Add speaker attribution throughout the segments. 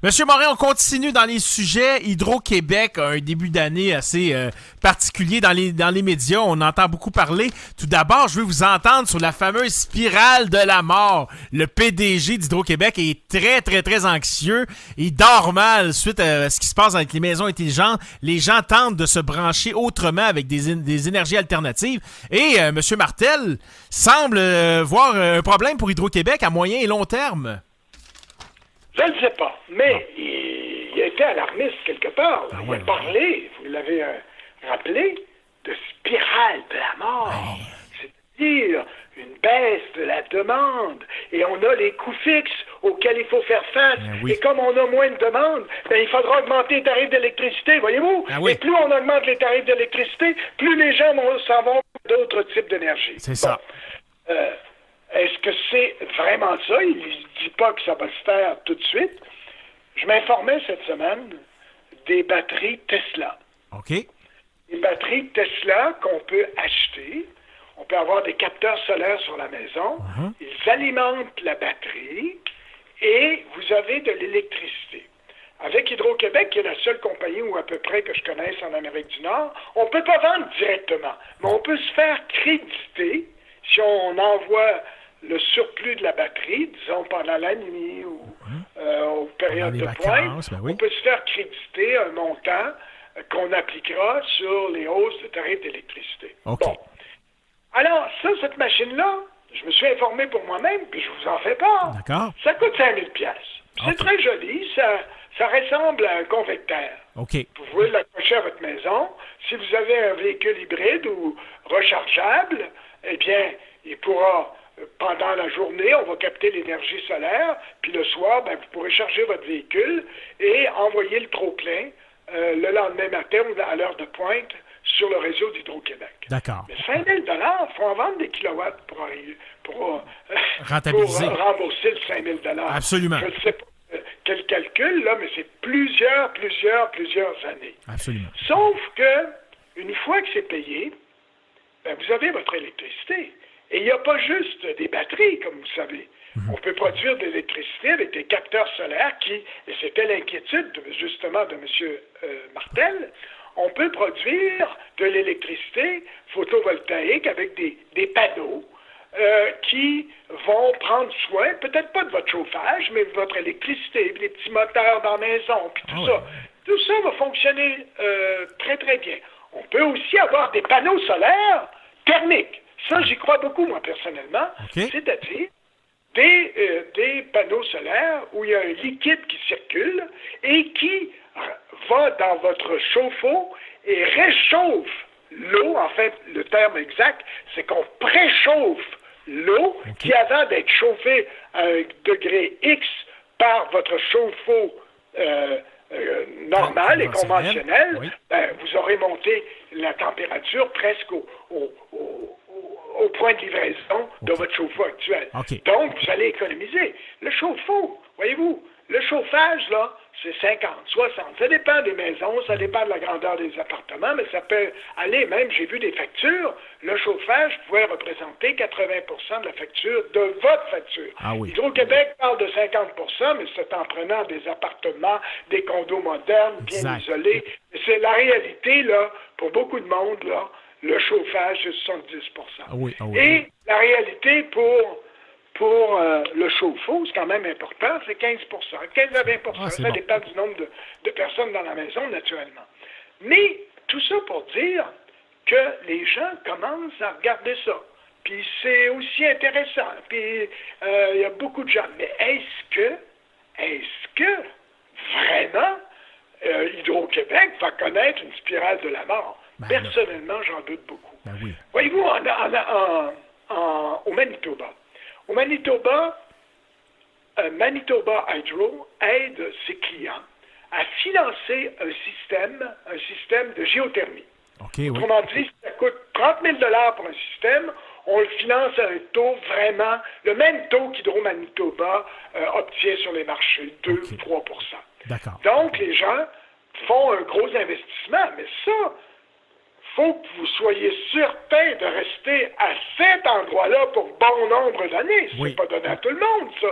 Speaker 1: Monsieur Morin, on continue dans les sujets. Hydro-Québec a un début d'année assez particulier dans les médias. On entend beaucoup parler. Tout d'abord, je veux vous entendre sur la fameuse spirale de la mort. Le PDG d'Hydro-Québec est très, très, très anxieux. Il dort mal suite à ce qui se passe avec les maisons intelligentes. Les gens tentent de se brancher autrement avec des énergies alternatives. Et Monsieur Martel semble voir un problème pour Hydro-Québec à moyen et long terme.
Speaker 2: Je ne sais pas, mais il a été alarmiste quelque part. Il a parlé, vous l'avez rappelé, de spirale de la mort. C'est-à-dire une baisse de la demande. Et on a les coûts fixes auxquels il faut faire face. Et comme on a moins de demande, il faudra augmenter les tarifs d'électricité, voyez-vous? Et plus on augmente les tarifs d'électricité, plus les gens s'en vont vers d'autres types d'énergie.
Speaker 1: C'est ça.
Speaker 2: Est-ce que c'est vraiment ça? Il ne dit pas que ça va se faire tout de suite. Je m'informais cette semaine des batteries Tesla.
Speaker 1: OK.
Speaker 2: Les batteries Tesla qu'on peut acheter. On peut avoir des capteurs solaires sur la maison. Ils alimentent la batterie et vous avez de l'électricité. Avec Hydro-Québec, qui est la seule compagnie, ou à peu près que je connaisse en Amérique du Nord, on ne peut pas vendre directement, mais on peut se faire créditer si on envoie le surplus de la batterie, disons pendant la nuit ou aux périodes de pointe, on peut se faire créditer un montant qu'on appliquera sur les hausses de tarifs d'électricité.
Speaker 1: Okay.
Speaker 2: Bon. Alors, cette machine-là, je me suis informé pour moi-même, puis je vous en fais part.
Speaker 1: D'accord.
Speaker 2: Ça coûte 5 000 $. C'est très joli, ça ressemble à un convecteur.
Speaker 1: Okay.
Speaker 2: Vous pouvez l'accrocher à votre maison. Si vous avez un véhicule hybride ou rechargeable, eh bien, il pourra, pendant la journée, on va capter l'énergie solaire, puis le soir, vous pourrez charger votre véhicule et envoyer le trop-plein le lendemain matin ou à l'heure de pointe sur le réseau d'Hydro-Québec.
Speaker 1: D'accord.
Speaker 2: Mais 5 000 $, il faut en vendre des kilowatts pour
Speaker 1: rentabiliser.
Speaker 2: Pour rembourser le 5 000 $.
Speaker 1: Absolument.
Speaker 2: Je ne sais pas quel calcul, là, mais c'est plusieurs années.
Speaker 1: Absolument.
Speaker 2: Sauf que, une fois que c'est payé, vous avez votre électricité. Et il n'y a pas juste des batteries, comme vous savez. On peut produire de l'électricité avec des capteurs solaires qui, et c'était l'inquiétude justement de M. Martel, on peut produire de l'électricité photovoltaïque avec des panneaux qui vont prendre soin, peut-être pas de votre chauffage, mais de votre électricité, des petits moteurs dans la maison, puis tout ça. Tout ça va fonctionner très, très bien. On peut aussi avoir des panneaux solaires thermiques. Ça, j'y crois beaucoup, moi, personnellement.
Speaker 1: Okay.
Speaker 2: C'est-à-dire des panneaux solaires où il y a un liquide qui circule et qui va dans votre chauffe-eau et réchauffe l'eau. En fait, le terme exact, c'est qu'on préchauffe l'eau qui, avant d'être chauffée à un degré X par votre chauffe-eau normal et conventionnel, vous aurez monté la température presque au point de livraison de votre chauffe-eau actuel. Donc, vous allez économiser. Le chauffe-eau, voyez-vous, le chauffage, là, c'est 50, 60. Ça dépend des maisons, ça dépend de la grandeur des appartements, mais ça peut aller même, j'ai vu des factures, le chauffage pouvait représenter 80 % de la facture, de votre facture. Hydro-Québec parle de 50 %, mais c'est en prenant des appartements, des condos modernes, bien isolés. C'est la réalité, là, pour beaucoup de monde, là, le chauffage, c'est 70 %. Et la réalité pour le chauffe-eau, c'est quand même important, c'est 15 %. 15 à 20 ça dépend du nombre de personnes dans la maison, naturellement. Mais tout ça pour dire que les gens commencent à regarder ça. Puis c'est aussi intéressant. Puis il y a beaucoup de gens. Mais est-ce que vraiment Hydro-Québec va connaître une spirale de la mort? Personnellement, j'en doute beaucoup. Voyez-vous, au Manitoba. Au Manitoba, Manitoba Hydro aide ses clients à financer un système de géothermie. Autrement dit, ça coûte 30 000 $ pour un système, on le finance à un taux vraiment, le même taux qu'Hydro-Manitoba obtient sur les marchés, 2-3 %. Donc, les gens font un gros investissement, mais ça, faut que vous soyez certain de rester à cet endroit-là pour bon nombre d'années. C'est pas donné à tout le monde, ça,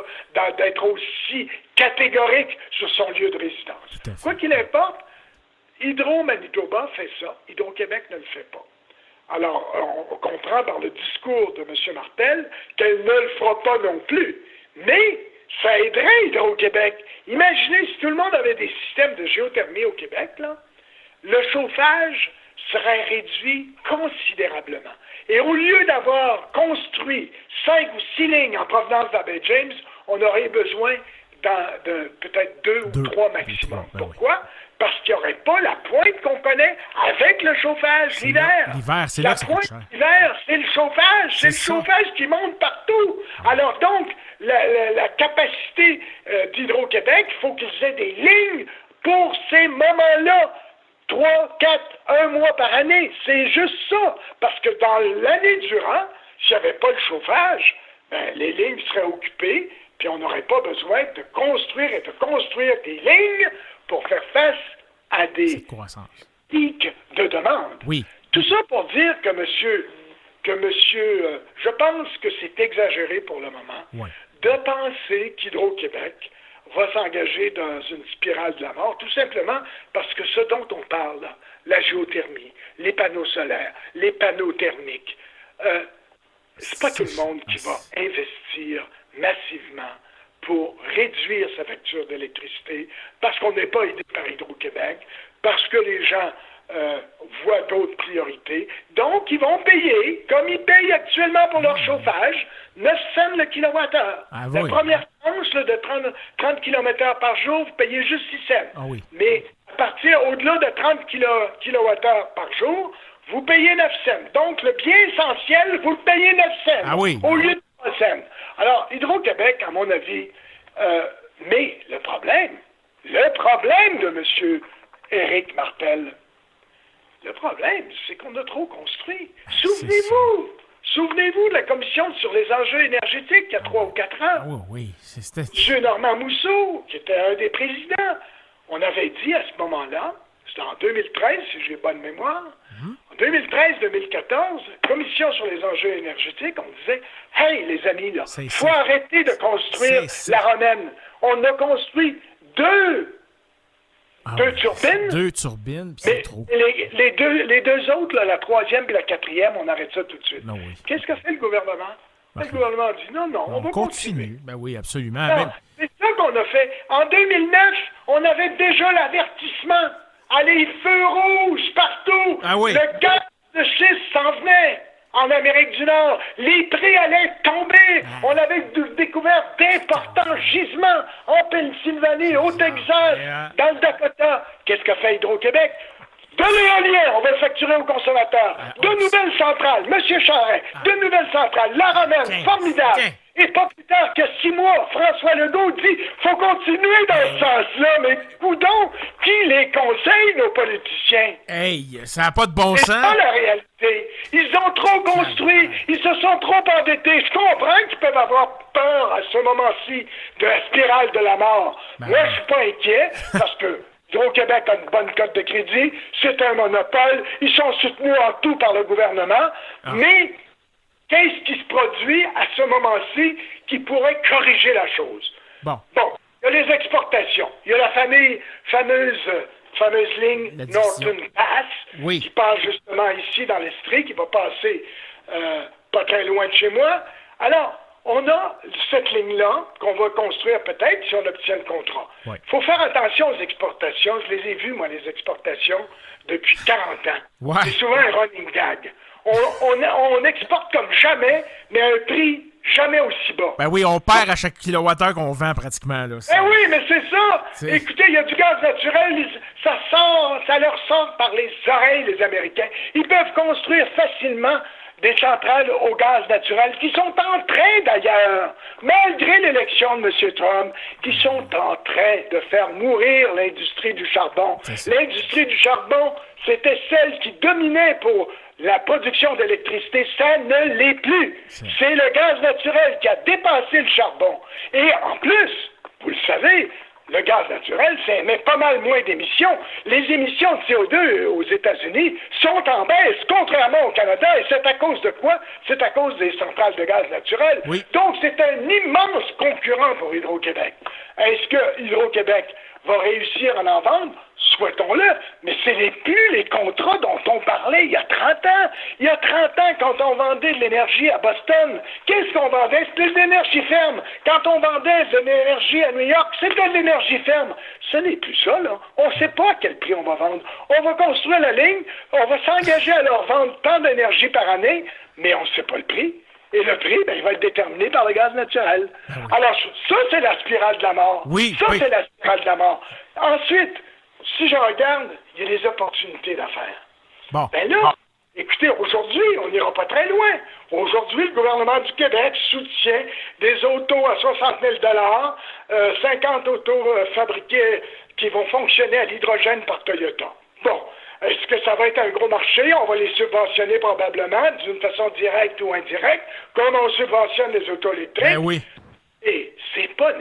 Speaker 2: d'être aussi catégorique sur son lieu de résidence. Quoi qu'il importe, Hydro-Manitoba fait ça. Hydro-Québec ne le fait pas. Alors, on comprend par le discours de M. Martel qu'elle ne le fera pas non plus. Mais ça aiderait Hydro-Québec. Imaginez si tout le monde avait des systèmes de géothermie au Québec, là, le chauffage serait réduit considérablement. Et au lieu d'avoir construit 5 ou 6 lignes en provenance d'Abbey-James, on aurait besoin de peut-être 2 ou 3 maximum. Pourquoi? Parce qu'il n'y aurait pas la pointe qu'on connaît avec le chauffage l'hiver.
Speaker 1: L'hiver, c'est là que ça coûte cher.
Speaker 2: L'hiver, c'est le chauffage. C'est le chauffage qui monte partout. Alors donc, la capacité d'Hydro-Québec, il faut qu'ils aient des lignes pour ces moments-là. 3, 4, 1 mois par année. C'est juste ça. Parce que dans l'année durant, s'il n'y avait pas le chauffage, les lignes seraient occupées, puis on n'aurait pas besoin de construire des lignes pour faire face à des pics de demande.
Speaker 1: Oui.
Speaker 2: Tout ça pour dire que je pense que c'est exagéré pour le moment de penser qu'Hydro-Québec va s'engager dans une spirale de la mort, tout simplement parce que ce dont on parle, là, la géothermie, les panneaux solaires, les panneaux thermiques, c'est pas tout le monde qui va investir massivement pour réduire sa facture d'électricité, parce qu'on n'est pas aidé par Hydro-Québec, parce que les gens voient d'autres priorités. Donc, ils vont payer, comme ils payent actuellement pour leur chauffage, 9 cents le kilowattheure. La première tranche de 30 km/h par jour, vous payez juste 6 cents. Mais à partir, au-delà de 30 kWh par jour, vous payez 9 cents. Donc, le bien essentiel, vous le payez 9 cents au lieu de 3 cents. Alors, Hydro-Québec, à mon avis, mais le problème de M. Éric Martel, le problème, c'est qu'on a trop construit. Souvenez-vous de la commission sur les enjeux énergétiques il y a 3 ou 4 ans. M. Normand Mousseau, qui était un des présidents, on avait dit à ce moment-là, c'était en 2013, si j'ai bonne mémoire, en 2013-2014, commission sur les enjeux énergétiques, on disait « Hey, les amis, là, faut arrêter de construire la romaine. On a construit deux turbines.
Speaker 1: 2 turbines, puis c'est trop.
Speaker 2: Les deux autres, là, la troisième et la quatrième, on arrête ça tout de suite. Qu'est-ce qu'a fait le gouvernement? Le gouvernement a dit non, on va continuer.
Speaker 1: Ben oui, absolument.
Speaker 2: C'est ça qu'on a fait. En 2009, on avait déjà l'avertissement. Allez, feux rouges partout. Le gaz de schiste s'en venait en Amérique du Nord. Les prix allaient tomber. On avait découvert d'importants gisements en Pennsylvanie, au Texas, dans le Dakota. Qu'est-ce qu'a fait Hydro-Québec? De l'éolien, on va le facturer aux consommateurs. De nouvelles centrales, M. Charest, de nouvelles centrales, la romaine, formidable. Et pas plus tard que 6 mois, François Legault dit « Faut continuer dans ce sens-là. » Mais coudonc, qui les conseille, nos politiciens?
Speaker 1: Ça n'a pas de bon sens.
Speaker 2: C'est pas la réalité. Ils ont trop construit. Ils se sont trop endettés. Je comprends qu'ils peuvent avoir peur à ce moment-ci de la spirale de la mort. Moi, je suis pas inquiet parce que Hydro-Québec a une bonne cote de crédit. C'est un monopole. Ils sont soutenus en tout par le gouvernement. Mais qu'est-ce qui se produit à ce moment-ci qui pourrait corriger la chose? Bon, il y a les exportations. Il y a la fameuse ligne Norton Pass qui passe justement ici dans l'Estrie, qui va passer pas très loin de chez moi. Alors, on a cette ligne-là qu'on va construire peut-être si on obtient le contrat. Il faut faire attention aux exportations. Je les ai vues, moi, les exportations, depuis 40 ans. C'est souvent un running gag. On exporte comme jamais, mais à un prix jamais aussi bas.
Speaker 1: Ben oui, on perd à chaque kilowattheure qu'on vend pratiquement. Là,
Speaker 2: oui, mais c'est ça. Écoutez, il y a du gaz naturel, ça leur sort par les oreilles, les Américains. Ils peuvent construire facilement des centrales au gaz naturel qui sont en train, d'ailleurs, malgré l'élection de M. Trump, qui sont en train de faire mourir l'industrie du charbon. L'industrie du charbon, c'était celle qui dominait pour la production d'électricité. Ça ne l'est plus. C'est le gaz naturel qui a dépassé le charbon. Et en plus, vous le savez, le gaz naturel, ça émet pas mal moins d'émissions. Les émissions de CO2 aux États-Unis sont en baisse, contrairement au Canada, et c'est à cause de quoi? C'est à cause des centrales de gaz naturel.
Speaker 1: Oui.
Speaker 2: Donc, c'est un immense concurrent pour Hydro-Québec. Est-ce que Hydro-Québec va réussir à en vendre? Souhaitons-le, mais ce n'est plus les contrats dont on parlait il y a 30 ans. Il y a 30 ans, quand on vendait de l'énergie à Boston, qu'est-ce qu'on vendait? C'était de l'énergie ferme. Quand on vendait de l'énergie à New York, c'était de l'énergie ferme. Ce n'est plus ça, là. On ne sait pas à quel prix on va vendre. On va construire la ligne, on va s'engager à leur vendre tant d'énergie par année, mais on ne sait pas le prix. Et le prix, il va être déterminé par le gaz naturel. Ah oui. Alors, ça, c'est la spirale de la mort.
Speaker 1: Oui,
Speaker 2: ça, c'est la spirale de la mort. Ensuite, si je regarde, il y a des opportunités d'affaires.
Speaker 1: Bon.
Speaker 2: Ben là, écoutez, aujourd'hui, on n'ira pas très loin. Aujourd'hui, le gouvernement du Québec soutient des autos à 60 000 50 autos fabriquées qui vont fonctionner à l'hydrogène par Toyota. Bon. Est-ce que ça va être un gros marché? On va les subventionner probablement d'une façon directe ou indirecte, comme on subventionne les autos électriques.
Speaker 1: Ben oui.
Speaker 2: Et c'est pas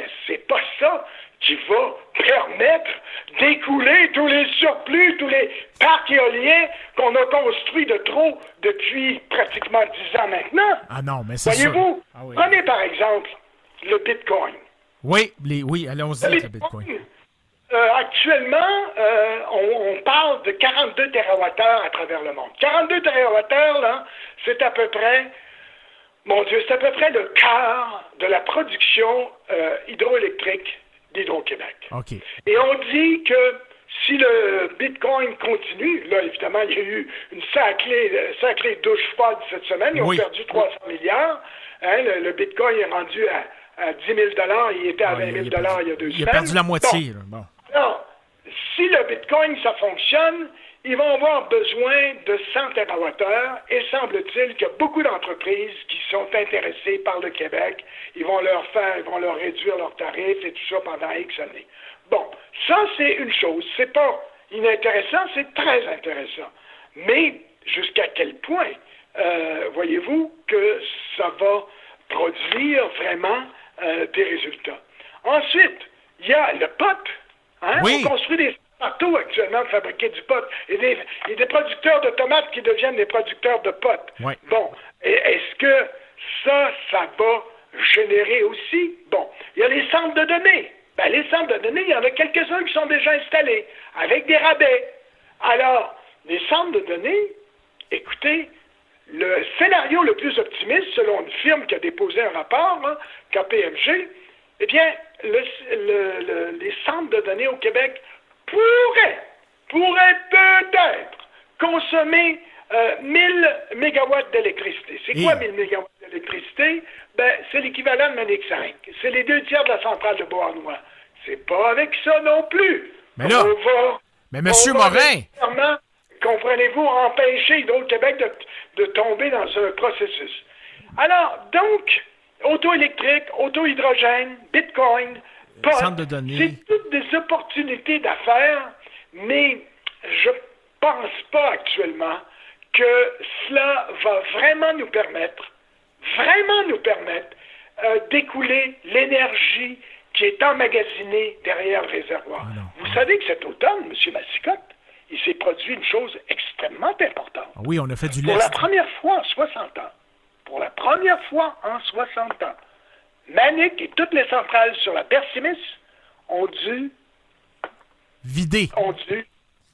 Speaker 2: ça qui va permettre d'écouler tous les surplus, tous les parcs éoliens qu'on a construits de trop depuis pratiquement 10 ans maintenant.
Speaker 1: Ah non, mais c'est ça.
Speaker 2: Voyez-vous,
Speaker 1: Ah oui.
Speaker 2: Prenez par exemple le Bitcoin.
Speaker 1: Oui, allons-y avec le Bitcoin.
Speaker 2: Actuellement, on parle de 42 TWh à travers le monde. 42 TWh, là, c'est à peu près, mon Dieu, c'est à peu près le quart de la production hydroélectrique d'Hydro-Québec.
Speaker 1: OK.
Speaker 2: Et on dit que si le Bitcoin continue, là, évidemment, il y a eu une sacrée douche froide cette semaine, ils ont perdu 300 milliards. Hein, le Bitcoin est rendu à 10 000 $, il était à 20 000 $ il y a 2 semaines.
Speaker 1: Il a perdu la moitié. Bon.
Speaker 2: Alors, si le Bitcoin, ça fonctionne, ils vont avoir besoin de 100 TWh et semble-t-il qu'il y a beaucoup d'entreprises qui sont intéressées par le Québec. Ils vont leur réduire leurs tarifs et tout ça pendant X années. Bon, ça, c'est une chose. C'est pas inintéressant, c'est très intéressant. Mais jusqu'à quel point, voyez-vous, que ça va produire vraiment des résultats? Ensuite, il y a le pot. Hein? Oui. On construit des partout actuellement de fabriquer du pot. Il y a des producteurs de tomates qui deviennent des producteurs de pot.
Speaker 1: Oui.
Speaker 2: Bon, est-ce que ça va générer aussi? Bon, il y a les centres de données. Ben, les centres de données, il y en a quelques-uns qui sont déjà installés, avec des rabais. Alors, les centres de données, écoutez, le scénario le plus optimiste, selon une firme qui a déposé un rapport, hein, KPMG, eh bien, les centres de données au Québec pourraient peut-être consommer 1000 mégawatts d'électricité. C'est quoi 1000 mégawatts d'électricité? Ben, c'est l'équivalent de Manic 5. C'est les 2 tiers de la centrale de Beauharnois. C'est pas avec ça non plus.
Speaker 1: Mais là, mais M. Morin...
Speaker 2: Comprenez-vous, empêcher Hydro-Québec de tomber dans un processus. Alors, donc, auto électrique, auto hydrogène, Bitcoin, pot, c'est toutes des opportunités d'affaires, mais je pense pas actuellement que cela va vraiment nous permettre d'écouler l'énergie qui est emmagasinée derrière le réservoir. Vous savez que cet automne, M. Massicotte, il s'est produit une chose extrêmement importante.
Speaker 1: Ah oui, on a fait du lest.
Speaker 2: Pour la première fois en 60 ans, Manic et toutes les centrales sur la Bercimis ont dû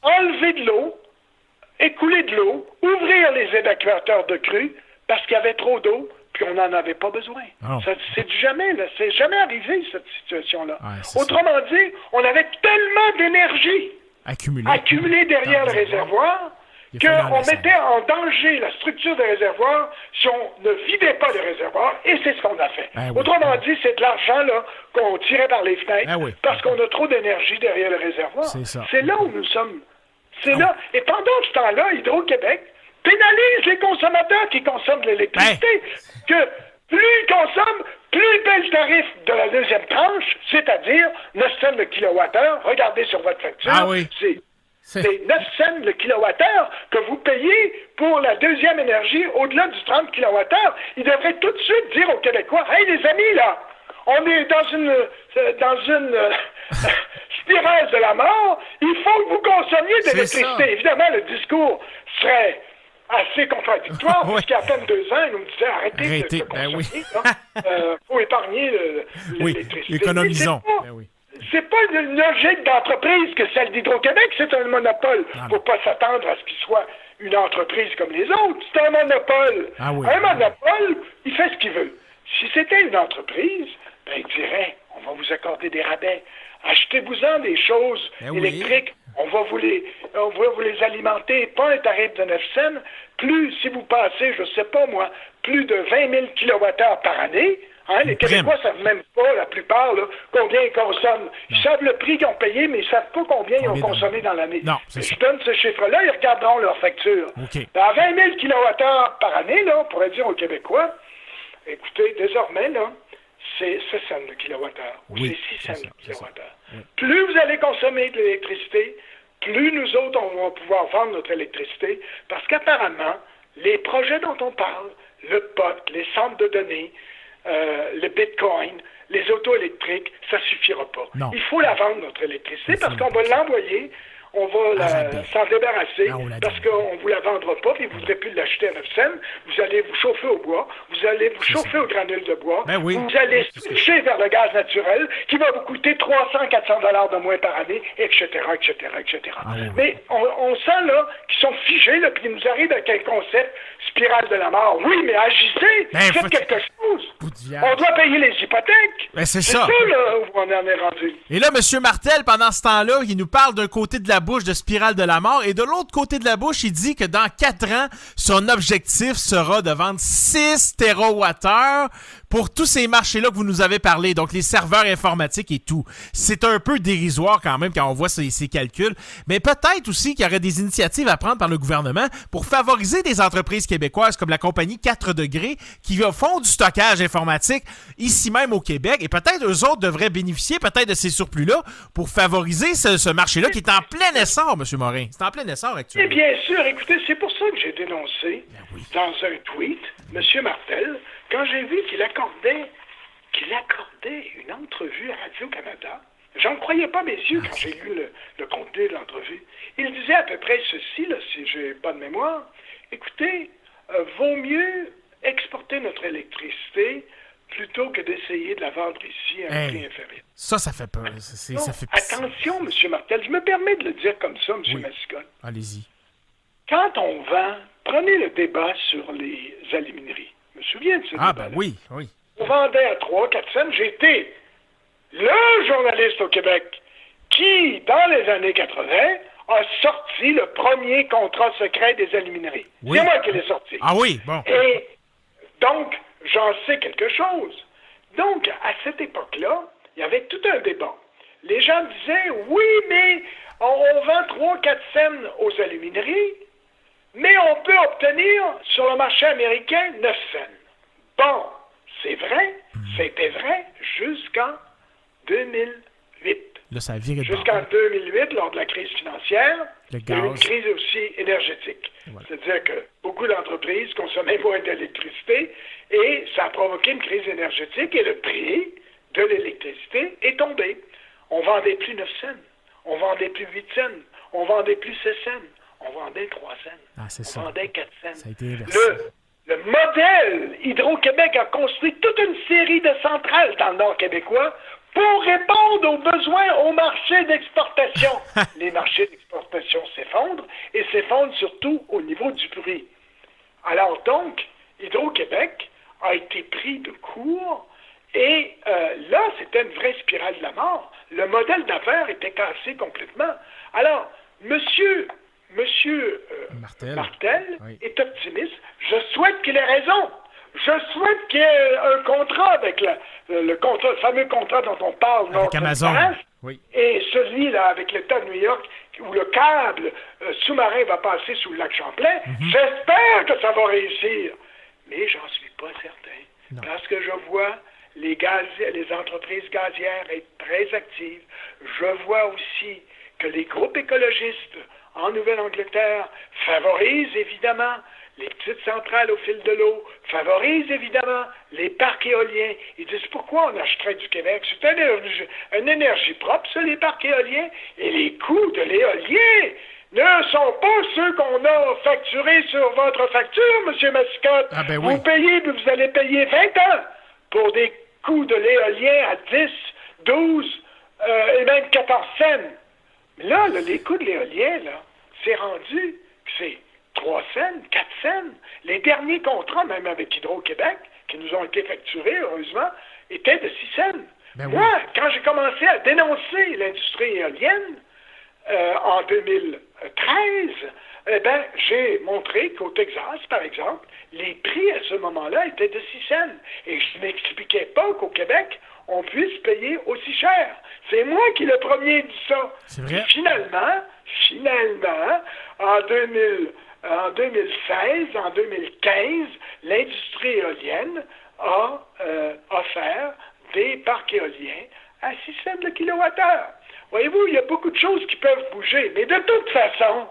Speaker 2: enlever de l'eau, écouler de l'eau, ouvrir les évacuateurs de crue parce qu'il y avait trop d'eau, puis on n'en avait pas besoin. Oh. C'est jamais arrivé, cette situation-là. Ouais, autrement dit, on avait tellement d'énergie accumulée derrière le réservoir qu'on mettait en danger la structure des réservoirs si on ne vidait pas les réservoirs, et c'est ce qu'on a fait. Autrement dit, c'est de l'argent là qu'on tirait par les fenêtres parce qu'on a trop d'énergie derrière le réservoir. C'est là où nous sommes. C'est là. Et pendant ce temps-là, Hydro-Québec pénalise les consommateurs qui consomment de l'électricité. Que plus ils consomment, plus ils paient le tarif de la deuxième tranche, c'est-à-dire 9 cents le kilowattheure. Regardez sur votre facture. C'est 9 cents le kilowattheure que vous payez pour la deuxième énergie au-delà du 30 kWh. Ils devraient tout de suite dire aux Québécois, « Hey, les amis, là, on est dans une spirale de la mort, il faut que vous consommiez de l'électricité. Évidemment, le discours serait assez contradictoire, puisqu'il y a à peine 2 ans, il nous disait arrêtez de consommer. Il faut épargner l'électricité.
Speaker 1: Économisons.
Speaker 2: C'est pas une logique d'entreprise que celle d'Hydro-Québec, c'est un monopole. Il ne faut pas s'attendre à ce qu'il soit une entreprise comme les autres. C'est un monopole. Un monopole, il fait ce qu'il veut. Si c'était une entreprise, il dirait, on va vous accorder des rabais. Achetez-vous-en des choses électriques. On va vous les alimenter, pas un tarif de 9 cents. Plus, si vous passez, je sais pas moi, plus de 20 000 kWh par année, les Québécois ne savent même pas, la plupart, là, combien ils consomment. Ils savent le prix qu'ils ont payé, mais ils ne savent pas combien ils ont consommé dans l'année. Je donne ce chiffre-là, ils regarderont leur facture. À 20 000 kWh par année, là, on pourrait dire aux Québécois, écoutez, désormais, là, c'est 6 cents le kilowattheure, ou c'est 6 cents le kilowattheure. Plus vous allez consommer de l'électricité, plus nous autres, on va pouvoir vendre notre électricité, parce qu'apparemment, les projets dont on parle, le POT, les centres de données, le Bitcoin, les autos électriques, ça suffira pas. Il faut la vendre, notre électricité, parce qu'on va l'envoyer, on va s'en débarrasser, parce qu'on ne vous la vendra pas, puis vous ne voudrez plus l'acheter à 9 cents. Vous allez vous chauffer au bois, vous allez vous chauffer au granule de bois, vous allez switcher vers le gaz naturel, qui va vous coûter 300-400 $ de moins par année, etc., etc., etc. Mais on sent, là, qu'ils sont figés, là, puis ils nous arrivent avec un concept spirale de la mort. Oui, mais agissez, faites quelque chose. On doit payer les hypothèques.
Speaker 1: C'est ça,
Speaker 2: là, où on en est rendu.
Speaker 1: Et là, M. Martel, pendant ce temps-là, il nous parle d'un côté de la bouche de spirale de la mort, et de l'autre côté de la bouche, il dit que dans 4 ans, son objectif sera de vendre 6 TWh pour tous ces marchés-là que vous nous avez parlé, donc les serveurs informatiques et tout. C'est un peu dérisoire quand même quand on voit ces calculs, mais peut-être aussi qu'il y aurait des initiatives à prendre par le gouvernement pour favoriser des entreprises québécoises comme la compagnie 4 degrés qui font du stockage informatique ici même au Québec, et peut-être eux autres devraient bénéficier peut-être de ces surplus-là pour favoriser ce marché-là qui est en plein essor, M. Morin. C'est en plein essor actuellement.
Speaker 2: Et bien sûr, écoutez, c'est pour ça que j'ai dénoncé dans un tweet M. Martel, quand j'ai vu qu'il accordait une entrevue à Radio-Canada. J'en croyais pas mes yeux quand j'ai lu le contenu de l'entrevue. Il disait à peu près ceci, là, si j'ai pas de mémoire. Écoutez, vaut mieux exporter notre électricité plutôt que d'essayer de la vendre ici à un prix inférieur.
Speaker 1: Ça fait peur. Ça fait
Speaker 2: attention, M. Martel, je me permets de le dire comme ça, M. Massicotte.
Speaker 1: Allez-y.
Speaker 2: Quand on vend, prenez le débat sur les alumineries. Je me souviens de ce débat.
Speaker 1: Oui.
Speaker 2: On vendait à 3-4 cents. J'étais le journaliste au Québec qui, dans les années 80, a sorti le premier contrat secret des alumineries. C'est moi qui l'ai sorti. Et donc, j'en sais quelque chose. Donc, à cette époque-là, il y avait tout un débat. Les gens disaient, oui, mais on vend 3-4 cents aux alumineries, mais on peut obtenir sur le marché américain 9 cents. Bon, c'est vrai, c'était vrai jusqu'en 2008.
Speaker 1: Là, ça a viré de
Speaker 2: jusqu'en 2008, lors de la crise financière, il y a eu une crise aussi énergétique. C'est-à-dire que beaucoup d'entreprises consommaient moins d'électricité et ça a provoqué une crise énergétique et le prix de l'électricité est tombé. On vendait plus 9 cents, on vendait plus 8 cents, on vendait plus 6 cents, on vendait 3 cents, on vendait 4 cents.
Speaker 1: Ça a été inversé.
Speaker 2: Le modèle Hydro-Québec a construit toute une série de centrales dans le Nord québécois pour répondre aux besoins au marché d'exportation. Les marchés d'exportation s'effondrent et s'effondrent surtout au niveau du bruit. Alors donc, Hydro-Québec a été pris de court et là, c'était une vraie spirale de la mort. Le modèle d'affaires était cassé complètement. Alors, Monsieur Martel est optimiste. Je souhaite qu'il ait raison. Je souhaite qu'il y ait un contrat avec le fameux contrat dont on parle.
Speaker 1: Avec Amazon.
Speaker 2: Et celui-là avec l'État de New York, où le câble sous-marin va passer sous le lac Champlain. J'espère que ça va réussir. Mais j'en suis pas certain. Parce que je vois les entreprises gazières être très actives. Je vois aussi que les groupes écologistes en Nouvelle-Angleterre favorisent évidemment les petites centrales au fil de l'eau, favorise évidemment les parcs éoliens. Ils disent pourquoi on achèterait du Québec? C'est une énergie propre, ça, les parcs éoliens. Et les coûts de l'éolien ne sont pas ceux qu'on a facturés sur votre facture, M. Mascotte.
Speaker 1: Ah ben oui.
Speaker 2: Vous payez, puis vous allez payer 20 ans pour des coûts de l'éolien à 10, 12 et même 14 cents. Mais là, les coûts de l'éolien, là, c'est rendu que c'est 3 cents, 4 cents. Les derniers contrats, même avec Hydro-Québec, qui nous ont été facturés, heureusement, étaient de 6 cents.
Speaker 1: Ben
Speaker 2: Moi,
Speaker 1: oui.
Speaker 2: quand j'ai commencé à dénoncer l'industrie éolienne en 2013, eh ben, j'ai montré qu'au Texas, par exemple, les prix à ce moment-là étaient de 6 cents. Et je n'expliquais pas qu'au Québec, on puisse payer aussi cher. C'est moi qui le premier dit ça.
Speaker 1: C'est vrai.
Speaker 2: Et finalement, en 2016, en 2015, l'industrie éolienne a offert des parcs éoliens à 6 cents le kilowattheure. Voyez-vous, il y a beaucoup de choses qui peuvent bouger, mais de toute façon,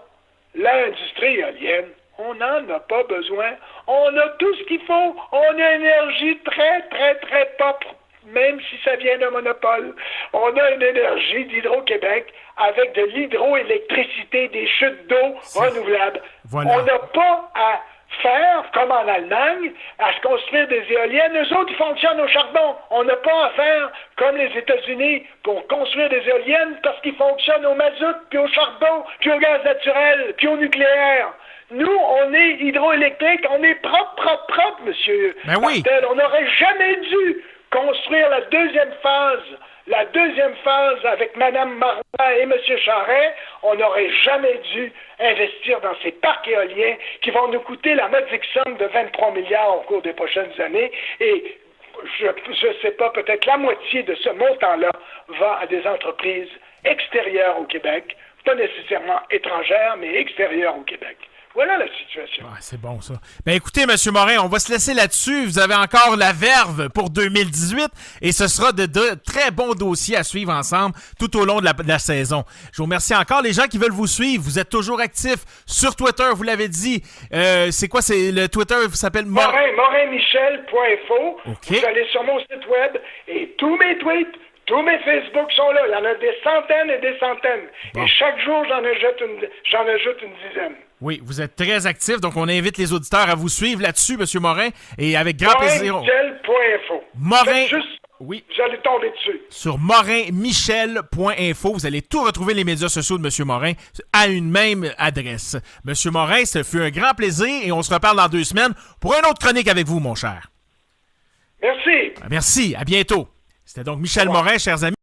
Speaker 2: l'industrie éolienne, on n'en a pas besoin. On a tout ce qu'il faut. On a une énergie très, très, très propre, même si ça vient d'un monopole. On a une énergie d'Hydro-Québec avec de l'hydroélectricité, des chutes d'eau renouvelables.
Speaker 1: Voilà.
Speaker 2: On n'a pas à faire, comme en Allemagne, à se construire des éoliennes. Eux autres, ils fonctionnent au charbon. On n'a pas à faire, comme les États-Unis, pour construire des éoliennes parce qu'ils fonctionnent au mazout, puis au charbon, puis au gaz naturel, puis au nucléaire. Nous, on est hydroélectrique, on est propre, monsieur.
Speaker 1: Ben oui.
Speaker 2: Martel. On n'aurait jamais dû construire la deuxième phase avec Mme Marois et M. Charest. On n'aurait jamais dû investir dans ces parcs éoliens qui vont nous coûter la modique somme de 23 milliards au cours des prochaines années. Et je ne sais pas, peut-être la moitié de ce montant-là va à des entreprises extérieures au Québec, pas nécessairement étrangères, mais extérieures au Québec. Voilà la situation.
Speaker 1: Ah, c'est bon, ça. Ben écoutez, M. Morin, on va se laisser là-dessus. Vous avez encore la verve pour 2018 et ce sera de très bons dossiers à suivre ensemble tout au long de la saison. Je vous remercie encore. Les gens qui veulent vous suivre, vous êtes toujours actifs sur Twitter, vous l'avez dit. C'est quoi? C'est le Twitter s'appelle
Speaker 2: morinmichel.info.
Speaker 1: Okay.
Speaker 2: Vous allez sur mon site web et tous mes tweets, tous mes Facebook sont là. Il y en a des centaines et des centaines. Bon. Et chaque jour, j'en ajoute une dizaine.
Speaker 1: Oui, vous êtes très actif, donc on invite les auditeurs à vous suivre là-dessus, M. Morin, et avec grand plaisir.
Speaker 2: morinmichel.info.
Speaker 1: Morin,
Speaker 2: oui. Vous allez tomber dessus.
Speaker 1: Sur morinmichel.info, vous allez tout retrouver les médias sociaux de M. Morin à une même adresse. M. Morin, ce fut un grand plaisir et on se reparle dans 2 semaines pour une autre chronique avec vous, mon cher.
Speaker 2: Merci.
Speaker 1: Merci, à bientôt. C'était donc Michel Morin, chers amis.